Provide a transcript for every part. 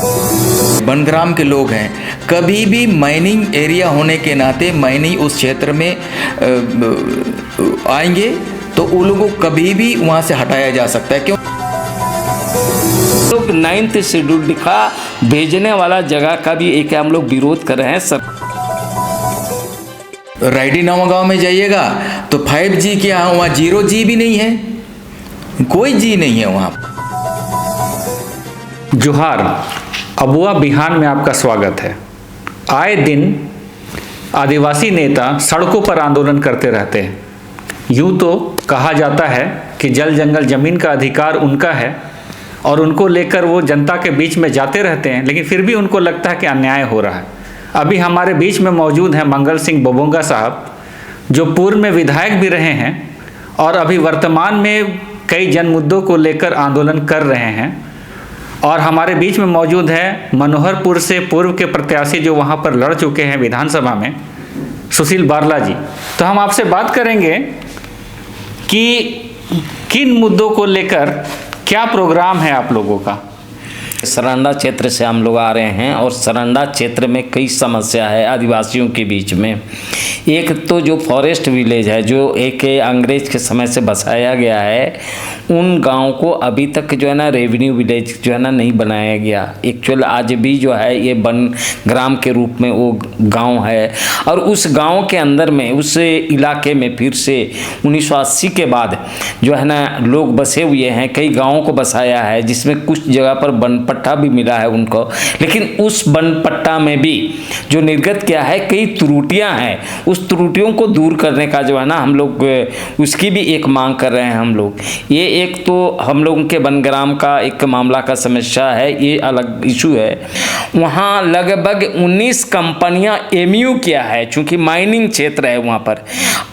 बनग्राम के लोग हैं, कभी भी माइनिंग एरिया होने के नाते माइनिंग उस क्षेत्र में आएंगे तो उन लोगों को कभी भी वहाँ से हटाया जा सकता है। क्यों लोग 9th शेड्यूल का भेजने वाला जगह का भी एक हम लोग विरोध कर रहे हैं सर। रायडी नवागांव में जाइएगा तो 5G के यहाँ वहाँ 0G भी नहीं है, कोई जी नहीं है वहाँ। जोहार, अबुआ बिहान में आपका स्वागत है। आए दिन आदिवासी नेता सड़कों पर आंदोलन करते रहते हैं। यूँ तो कहा जाता है कि जल जंगल जमीन का अधिकार उनका है और उनको लेकर वो जनता के बीच में जाते रहते हैं, लेकिन फिर भी उनको लगता है कि अन्याय हो रहा है। अभी हमारे बीच में मौजूद हैं मंगल सिंह बोबोंगा साहब, जो पूर्व में विधायक भी रहे हैं और अभी वर्तमान में कई जन मुद्दों को लेकर आंदोलन कर रहे हैं। और हमारे बीच में मौजूद है मनोहरपुर से पूर्व के प्रत्याशी जो वहाँ पर लड़ चुके हैं विधानसभा में, सुशील बारला जी। तो हम आपसे बात करेंगे कि किन मुद्दों को लेकर क्या प्रोग्राम है आप लोगों का। सरंडा क्षेत्र से हम लोग आ रहे हैं और सरंडा क्षेत्र में कई समस्या है आदिवासियों के बीच में। एक तो जो फॉरेस्ट विलेज है, जो एक अंग्रेज के समय से बसाया गया है, उन गाँव को अभी तक जो है ना रेवेन्यू विलेज जो है ना नहीं बनाया गया। एक्चुअल आज भी जो है ये वन ग्राम के रूप में वो गांव है और उस गांव के अंदर में उस इलाके में फिर से 1980 के बाद जो है ना लोग बसे हुए हैं। कई गाँवों को बसाया है जिसमें कुछ जगह पर वन पट्टा भी मिला है उनको, लेकिन उस वन पट्टा में भी जो निर्गत किया है कई त्रुटियाँ हैं। उस त्रुटियों को दूर करने का जो है ना हम लोग उसकी भी एक मांग कर रहे हैं हम लोग। ये एक तो हम लोगों के बनग्राम का एक मामला का समस्या है, ये अलग इशू है। वहाँ लगभग 19 कंपनियाँ एमयू किया है, चूँकि माइनिंग क्षेत्र है वहाँ पर,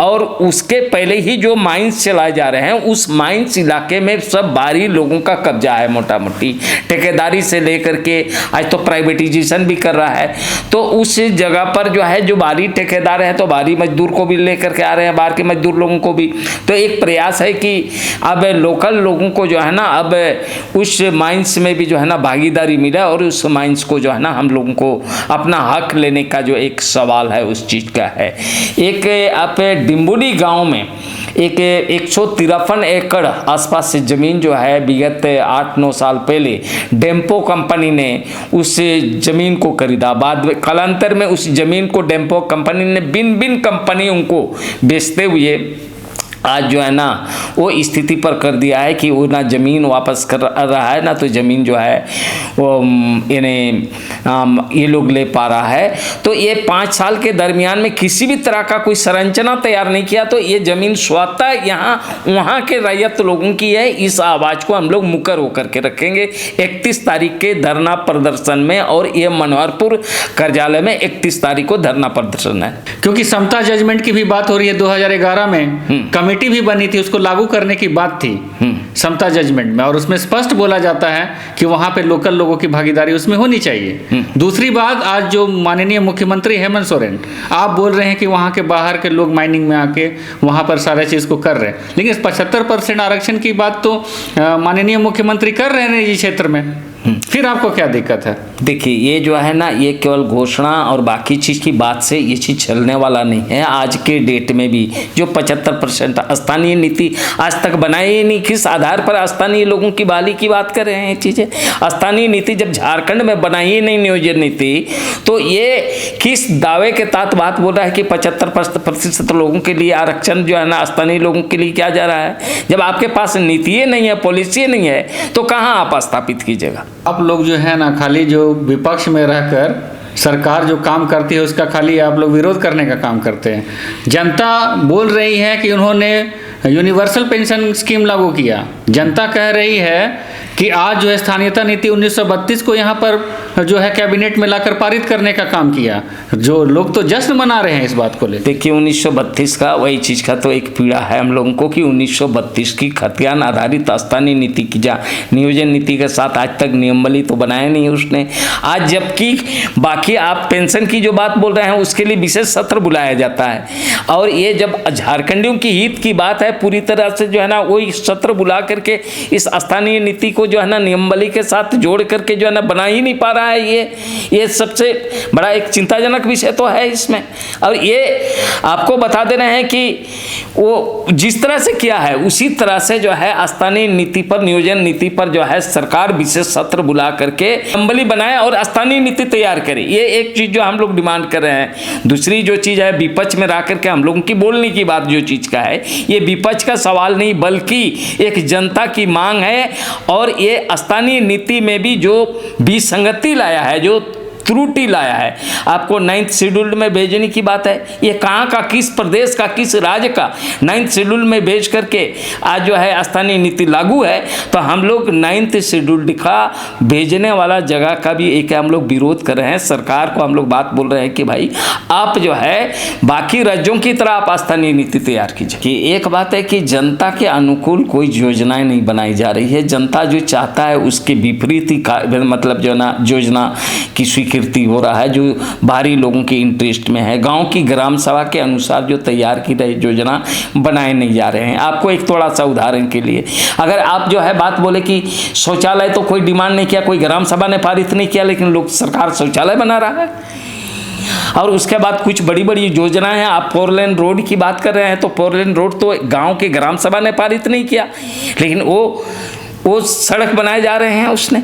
और उसके पहले ही जो माइंस चलाए जा रहे हैं उस माइंस इलाके में सब बाहरी लोगों का कब्जा है। मोटा मोटी ठेकेदारी से लेकर के आज तो प्राइवेटाइजेशन भी कर रहा है। तो उस जगह पर जो है जो बाहरी ठेकेदार है तो बाहरी मजदूर को भी लेकर के आ रहे हैं, बाहर के मजदूर लोगों को भी। तो एक प्रयास है कि अब लोकल लोगों को जो है ना अब उस माइंस में भी जो है ना भागीदारी मिला और उस माइंस को जो है ना हम लोगों को अपना हक लेने का जो एक सवाल है उस चीज़ का है। एक आप डिम्बुली गांव में एक 153 एकड़ आसपास से ज़मीन जो है विगत 8-9 साल पहले डेम्पो कंपनी ने उस ज़मीन को खरीदा। बाद में कालांतर में उस ज़मीन को डेम्पो कंपनी ने बिन कंपनियों को बेचते हुए आज जो है ना वो स्थिति पर कर दिया है कि वो ना ज़मीन वापस कर रहा है ना तो ज़मीन जो है वो ये लोग ले पा रहा है। तो ये 5 साल के दरमियान में किसी भी तरह का कोई संरचना तैयार नहीं किया। तो ये ज़मीन स्वतः यहाँ वहाँ के रैयत लोगों की है। इस आवाज़ को हम लोग मुकर होकर के रखेंगे 31 तारीख के धरना प्रदर्शन में, और ये मनोहरपुर कार्यालय में 31 तारीख को धरना प्रदर्शन है। क्योंकि समता जजमेंट की भी बात हो रही है। 2011 में कमेटी भी बनी थी, उसको लागू करने की बात थी समता जजमेंट में, और उसमें स्पष्ट बोला जाता है कि वहां पे लोकल लोगों की भागीदारी उसमें होनी चाहिए। दूसरी बात, आज जो माननीय मुख्यमंत्री हेमंत सोरेन आप बोल रहे हैं कि वहां के बाहर के लोग माइनिंग में आके वहां पर सारे चीज को कर रहे हैं, लेकिन 75% आरक्षण की बात तो माननीय मुख्यमंत्री कर रहे हैं निजी क्षेत्र में। फिर आपको क्या दिक्कत है? देखिए ये जो है ना ये केवल घोषणा और बाकी चीज़ की बात से ये चीज़ चलने वाला नहीं है। आज के डेट में भी जो 75% स्थानीय नीति आज तक बनाई ही नहीं। किस आधार पर स्थानीय लोगों की बहाली की बात कर रहे हैं? ये चीज़ें स्थानीय नीति जब झारखंड में बनाई ही नहीं नियोजन नीति, तो ये किस दावे के तहत बात बोल रहा है कि 75% लोगों के लिए आरक्षण जो है ना स्थानीय लोगों के लिए किया जा रहा है? जब आपके पास नीति नहीं है, पॉलिसी नहीं है, तो कहाँ आप स्थापित कीजिएगा? आप लोग जो है ना खाली जो विपक्ष में रहकर सरकार जो काम करती है उसका खाली आप लोग विरोध करने का काम करते हैं। जनता बोल रही है कि उन्होंने यूनिवर्सल पेंशन स्कीम लागू किया। जनता कह रही है कि आज जो है स्थानीयता नीति 1932 को यहाँ पर जो है कैबिनेट में लाकर पारित करने का काम किया। जो लोग तो जश्न मना रहे हैं इस बात को लेकर। देखिए 1932 का वही चीज़ का तो एक पीड़ा है हम लोगों को कि 1932 की खतियान आधारित स्थानीय नीति की जा नियोजन नीति के साथ आज तक नियमावली तो बनाया नहीं उसने। आज जबकि बाकी आप पेंशन की जो बात बोल रहे हैं उसके लिए विशेष सत्र बुलाया जाता है, और ये जब झारखंडियों की हित की बात है पूरी तरह से जो है ना वही सत्र बुला करके इस स्थानीय नीति को जो है ना नियमावली के साथ जोड़ करके जो है ना बना ही नहीं पा रहा है। ये सबसे बड़ा एक चिंताजनक विषय तो है इसमें। और ये आपको बता दे रहे हैं कि वो जिस तरह से किया है उसी तरह से जो है स्थानीय नीति पर, नियोजन नीति पर जो है सरकार विशेष सत्र बुला करके नियमावली बनाए और स्थानीय नीति तैयार करे। ये एक चीज जो हम लोग डिमांड कर रहे हैं। दूसरी जो चीज है विपक्ष में रह करके हम लोगों की बोलने की बात जो चीज का है, ये विपक्ष का सवाल नहीं बल्कि एक जनता की मांग है। और ये स्थानीय नीति में भी जो विसंगति लाया है, जो त्रुटि लाया है, आपको 9th शेड्यूल में भेजने की बात है। ये कहाँ का, किस प्रदेश का, किस राज्य का 9th शेड्यूल में भेज करके आज जो है स्थानीय नीति लागू है। तो हम लोग 9th शेड्यूल लिखा भेजने वाला जगह का भी एक हम लोग विरोध कर रहे हैं। सरकार को हम लोग बात बोल रहे हैं कि भाई आप जो है बाकी राज्यों की तरह आप स्थानीय नीति तैयार कीजिए। कि एक बात है कि जनता के अनुकूल कोई योजनाएं नहीं बनाई जा रही है। जनता जो चाहता है उसके विपरीत ही मतलब जो ना योजना की स्वीकृति हो रहा है, जो बाहरी लोगों के इंटरेस्ट में है। गांव की ग्राम सभा के अनुसार जो तैयार की गई योजना बनाए नहीं जा रहे हैं। आपको एक थोड़ा सा उदाहरण के लिए, अगर आप जो है बात बोले कि शौचालय तो कोई डिमांड नहीं किया, कोई ग्राम सभा ने पारित नहीं किया, लेकिन लोग सरकार शौचालय बना रहा है। और उसके बाद कुछ बड़ी बड़ी योजनाएं हैं। आप 4 लेन रोड की बात कर रहे हैं, तो 4 लेन रोड तो गांव के ग्राम सभा ने पारित नहीं किया, लेकिन वो सड़क बनाए जा रहे हैं उसने।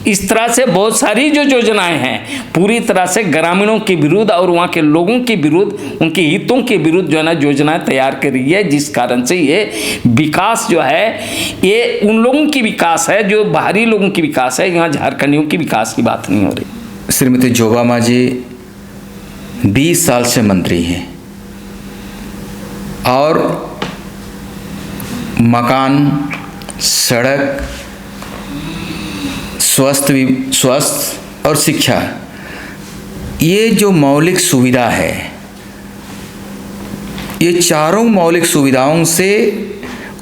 इस तरह से बहुत सारी जो योजनाएं हैं पूरी तरह से ग्रामीणों के विरुद्ध और वहाँ के लोगों के विरुद्ध, उनके हितों के विरुद्ध जो है ना योजनाएं तैयार कर रही है, जिस कारण से ये विकास जो है ये उन लोगों की विकास है जो बाहरी लोगों की विकास है। यहाँ झारखंडियों की विकास की बात नहीं हो रही। श्रीमती जोबा मांझी 20 साल से मंत्री हैं और मकान, सड़क, स्वास्थ्य और शिक्षा, ये जो मौलिक सुविधा है, ये चारों मौलिक सुविधाओं से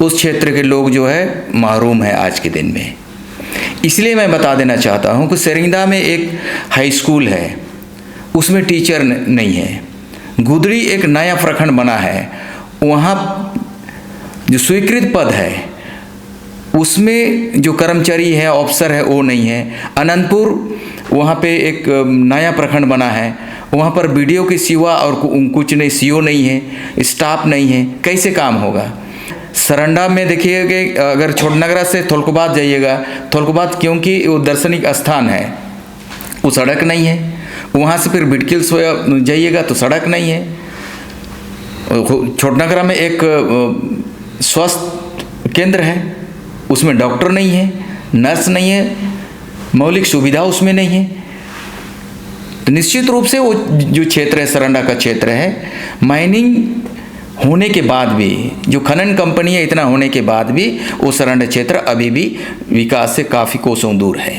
उस क्षेत्र के लोग जो है महरूम है आज के दिन में। इसलिए मैं बता देना चाहता हूँ कि सेरिंदा में एक हाई स्कूल है, उसमें टीचर नहीं है। गुदरी एक नया प्रखंड बना है, वहाँ जो स्वीकृत पद है उसमें जो कर्मचारी है, ऑफिसर है, वो नहीं है। अनंतपुर वहाँ पे एक नया प्रखंड बना है, वहाँ पर बीडीओ की सिवा और कुछ नहीं, सीओ नहीं है, स्टाफ नहीं है, कैसे काम होगा। सरंडा में देखिएगा, अगर छोटनगरा से थोलकुबाद जाइएगा, थोलकुबाद क्योंकि वो दार्शनिक स्थान है, वो सड़क नहीं है। वहाँ से फिर बिटकिल जाइएगा तो सड़क नहीं है। छोटनगरा में एक स्वास्थ्य केंद्र है, उसमें डॉक्टर नहीं है, नर्स नहीं है, मौलिक सुविधा उसमें नहीं है। तो निश्चित रूप से वो जो क्षेत्र है, सरंडा का क्षेत्र है, माइनिंग होने के बाद भी, जो खनन कंपनी है इतना होने के बाद भी, वो सरंडा क्षेत्र अभी भी विकास से काफ़ी कोसों दूर है।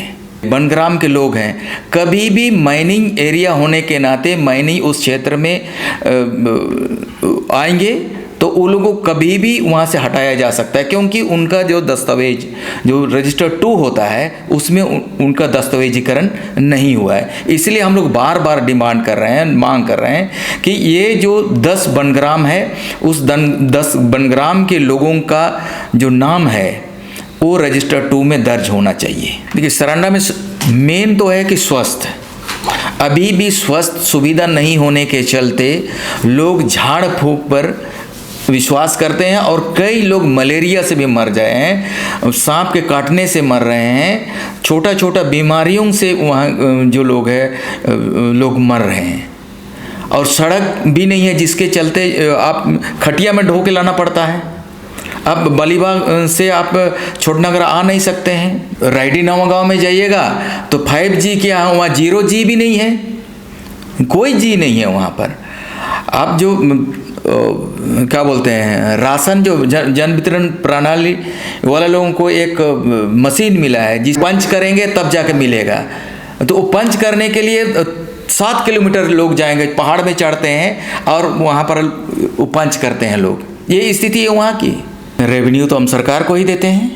बनग्राम के लोग हैं, कभी भी माइनिंग एरिया होने के नाते माइनिंग उस क्षेत्र में आएंगे तो उन लोगों को कभी भी वहाँ से हटाया जा सकता है, क्योंकि उनका जो दस्तावेज जो रजिस्टर 2 होता है उसमें उनका दस्तावेजीकरण नहीं हुआ है। इसलिए हम लोग बार बार डिमांड कर रहे हैं, मांग कर रहे हैं कि ये जो 10 बनग्राम है, उस 10 बनग्राम के लोगों का जो नाम है वो रजिस्टर 2 में दर्ज होना चाहिए। देखिए सरंडा में मेन तो है कि स्वास्थ्य, अभी भी स्वास्थ्य सुविधा नहीं होने के चलते लोग झाड़ फूंक पर विश्वास करते हैं और कई लोग मलेरिया से भी मर गए हैं, सांप के काटने से मर रहे हैं, छोटा छोटा बीमारियों से वहाँ जो लोग हैं लोग मर रहे हैं। और सड़क भी नहीं है, जिसके चलते आप खटिया में ढो के लाना पड़ता है। अब बलीबाग से आप छोटनगरा आ नहीं सकते हैं। रायडी नवा गाँव में जाइएगा तो 5G के यहाँ, वहाँ 0G भी नहीं है, कोई जी नहीं है वहाँ पर। आप जो क्या बोलते हैं, राशन जो जन वितरण प्रणाली वाले लोगों को एक मशीन मिला है, जिस पंच करेंगे तब जाके मिलेगा। तो वो पंच करने के लिए 7 किलोमीटर लोग जाएंगे, पहाड़ में चढ़ते हैं और वहाँ पर वो पंच करते हैं लोग। ये स्थिति है वहाँ की। रेवेन्यू तो हम सरकार को ही देते हैं,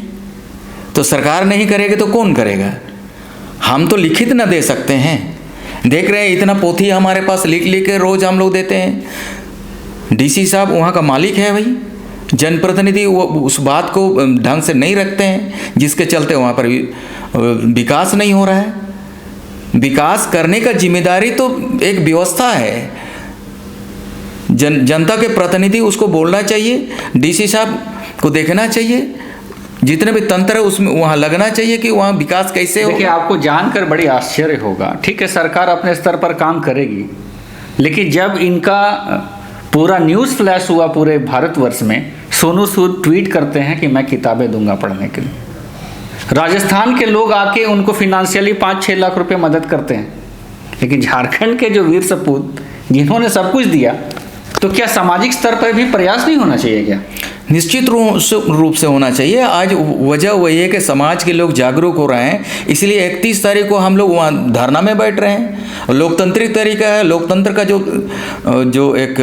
तो सरकार नहीं करेगी तो कौन करेगा। हम तो लिखित ना दे सकते हैं, देख रहे हैं इतना पोथी हमारे पास लिख लिख के रोज हम लोग देते हैं। डीसी साहब वहाँ का मालिक है भाई, जनप्रतिनिधि वो उस बात को ढंग से नहीं रखते हैं, जिसके चलते वहाँ पर विकास नहीं हो रहा है। विकास करने का जिम्मेदारी तो एक व्यवस्था है, जनता के प्रतिनिधि उसको बोलना चाहिए, डीसी साहब को देखना चाहिए, जितने भी तंत्र है उसमें वहाँ लगना चाहिए कि वहाँ विकास कैसे हो। देखिए, आपको जानकर बड़ी आश्चर्य होगा, ठीक है सरकार अपने स्तर पर काम करेगी, लेकिन जब इनका पूरा न्यूज़ फ्लैश हुआ पूरे भारतवर्ष में, सोनू सूद ट्वीट करते हैं कि मैं किताबें दूंगा पढ़ने के लिए। राजस्थान के लोग आके उनको फिनेंशियली 5-6 लाख रुपए मदद करते हैं, लेकिन झारखंड के जो वीर सपूत जिन्होंने सब कुछ दिया, तो क्या सामाजिक स्तर पर भी प्रयास नहीं होना चाहिए क्या? निश्चित रूप से होना चाहिए। आज वजह वही है कि समाज के लोग जागरूक हो रहे हैं, इसलिए 31 तारीख को हम लोग वहाँ धरना में बैठ रहे हैं। लोकतांत्रिक तरीका है, लोकतंत्र का जो एक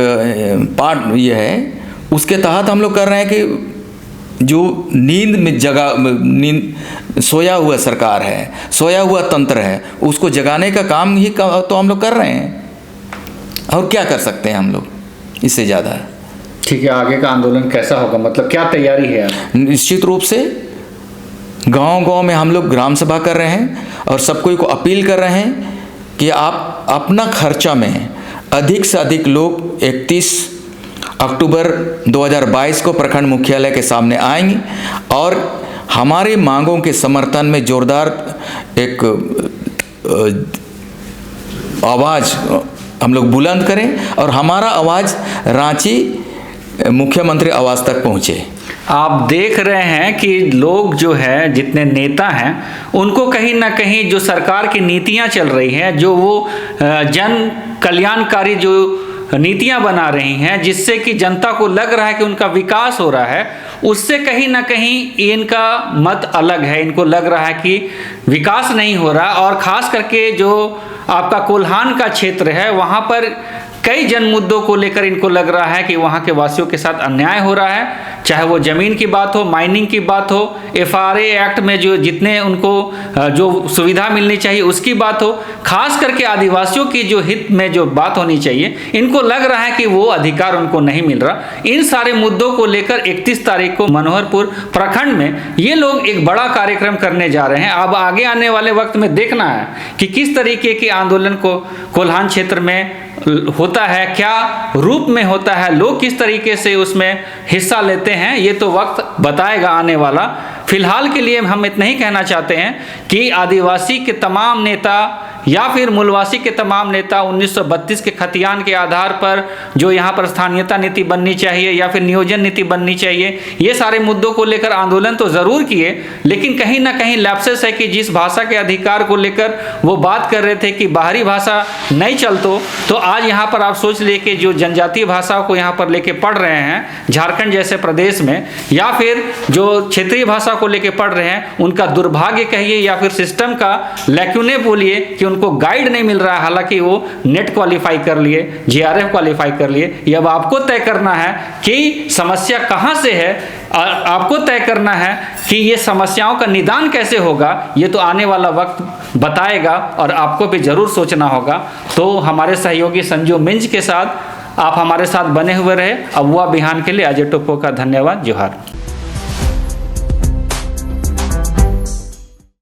पार्ट ये है, उसके तहत हम लोग कर रहे हैं कि जो नींद में सोया हुआ सरकार है, सोया हुआ तंत्र है, उसको जगाने का काम ही तो हम लोग कर रहे हैं। और क्या कर सकते हैं हम लोग इससे ज़्यादा? ठीक है, आगे का आंदोलन कैसा होगा, मतलब क्या तैयारी है? निश्चित रूप से गांव-गांव में हम लोग ग्राम सभा कर रहे हैं और सबको को अपील कर रहे हैं कि आप अपना खर्चा में अधिक से अधिक लोग 31 अक्टूबर 2022 को प्रखंड मुख्यालय के सामने आएंगे और हमारी मांगों के समर्थन में जोरदार एक आवाज़ हम लोग बुलंद करें और हमारा आवाज़ रांची मुख्यमंत्री आवास तक पहुँचे। आप देख रहे हैं कि लोग जो है, जितने नेता हैं, उनको कहीं ना कहीं जो सरकार की नीतियां चल रही हैं, जो वो जन कल्याणकारी जो नीतियां बना रही हैं, जिससे कि जनता को लग रहा है कि उनका विकास हो रहा है, उससे कहीं ना कहीं इनका मत अलग है। इनको लग रहा है कि विकास नहीं हो रहा, और ख़ास करके जो आपका कोल्हान का क्षेत्र है, वहाँ पर कई जन मुद्दों को लेकर इनको लग रहा है कि वहाँ के वासियों के साथ अन्याय हो रहा है, चाहे वो ज़मीन की बात हो, माइनिंग की बात हो, FRA एक्ट में जो जितने उनको जो सुविधा मिलनी चाहिए उसकी बात हो, खास करके आदिवासियों की जो हित में जो बात होनी चाहिए, इनको लग रहा है कि वो अधिकार उनको नहीं मिल रहा। इन सारे मुद्दों को लेकर 31 तारीख को मनोहरपुर प्रखंड में ये लोग एक बड़ा कार्यक्रम करने जा रहे हैं। अब आगे आने वाले वक्त में देखना है कि किस तरीके के आंदोलन को कोल्हान क्षेत्र में होता है, क्या रूप में होता है, लोग किस तरीके से उसमें हिस्सा लेते हैं, ये तो वक्त बताएगा आने वाला। फिलहाल के लिए हम इतना ही कहना चाहते हैं कि आदिवासी के तमाम नेता या फिर मूलवासी के तमाम नेता 1932 के खतियान के आधार पर जो यहाँ पर स्थानीयता नीति बननी चाहिए या फिर नियोजन नीति बननी चाहिए, ये सारे मुद्दों को लेकर आंदोलन तो ज़रूर किए, लेकिन कहीं ना कहीं लैप्सेस है कि जिस भाषा के अधिकार को लेकर वो बात कर रहे थे कि बाहरी भाषा नहीं चलतो, तो आज यहाँ पर आप सोच लिए कि जो जनजातीय भाषाओं को यहाँ पर लेके पढ़ रहे हैं झारखंड जैसे प्रदेश में, या फिर जो क्षेत्रीय भाषा को लेके पढ़ रहे हैं, उनका दुर्भाग्य कहिए या फिर सिस्टम का लैक्यूने बोलिए कि उनको गाइड नहीं मिल रहा है। हालांकि वो नेट क्वालिफाई कर लिए, GRF क्वालिफाई कर लिए। ये अब आपको तय करना है कि समस्या कहाँ से है, और आपको तय करना है कि ये समस्याओं का निदान कैसे होगा, ये तो आने वाला वक्त बताएगा और आपको भी जरूर सोचना होगा। तो हमारे सहयोगी संजू मिंज के साथ आप हमारे साथ बने हुए रहे। अबुआ बिहान के लिए अजय टोप्पो का धन्यवाद। जोहार।